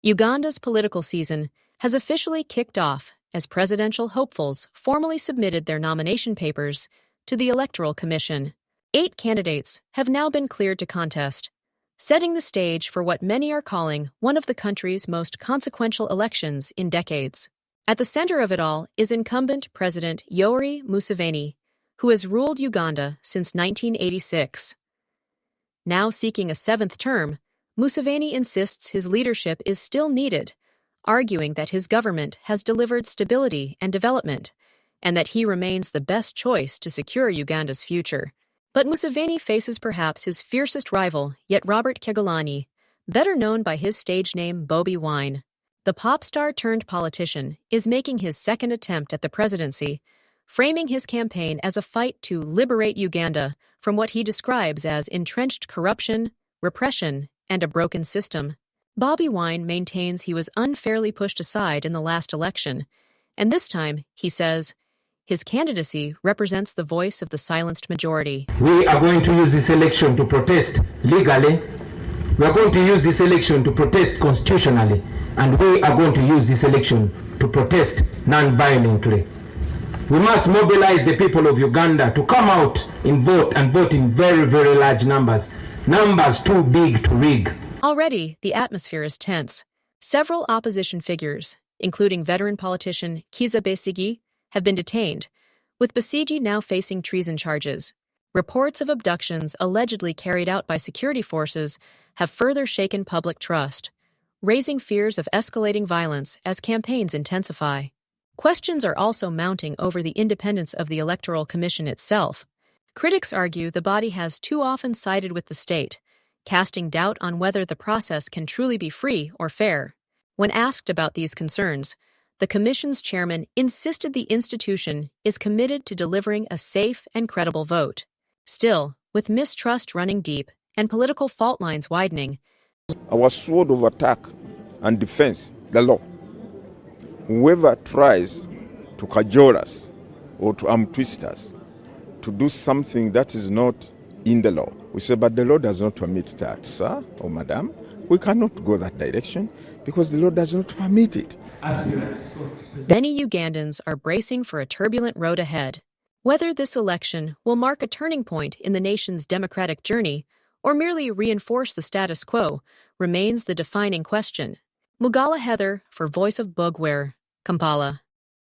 Uganda's political season has officially kicked off as presidential hopefuls formally submitted their nomination papers to the Electoral Commission. 8 candidates have now been cleared to contest, setting the stage for what many are calling one of the country's most consequential elections in decades. At the center of it all is incumbent President Yoweri Museveni, who has ruled Uganda since 1986. Now seeking a 7th term, Museveni insists his leadership is still needed, arguing that his government has delivered stability and development, and that he remains the best choice to secure Uganda's future. But Museveni faces perhaps his fiercest rival, yet Robert Kyagulanyi, better known by his stage name Bobi Wine. The pop star-turned-politician is making his second attempt at the presidency, framing his campaign as a fight to liberate Uganda from what he describes as entrenched corruption, repression, and a broken system. Bobi Wine maintains he was unfairly pushed aside in the last election, and this time, he says, his candidacy represents the voice of the silenced majority. We are going to use this election to protest legally. We are going to use this election to protest constitutionally, and we are going to use this election to protest non-violently. We must mobilize the people of Uganda to come out and vote in very, very large numbers. Numbers too big to rig. Already, the atmosphere is tense. Several opposition figures, including veteran politician Kizza Besigye, have been detained, with Besigye now facing treason charges. Reports of abductions allegedly carried out by security forces have further shaken public trust, raising fears of escalating violence as campaigns intensify. Questions are also mounting over the independence of the Electoral Commission itself. Critics argue the body has too often sided with the state, casting doubt on whether the process can truly be free or fair. When asked about these concerns, the Commission's chairman insisted the institution is committed to delivering a safe and credible vote. Still, with mistrust running deep and political fault lines widening, our sword of attack and defense, the law. Whoever tries to cajole us or to arm twist us to do something that is not in the law, we say, but the law does not permit that, sir or madam. We cannot go that direction because the law does not permit it. Many Ugandans are bracing for a turbulent road ahead. Whether this election will mark a turning point in the nation's democratic journey or merely reinforce the status quo remains the defining question. Mugala Heather for Voice of Bugware, Kampala.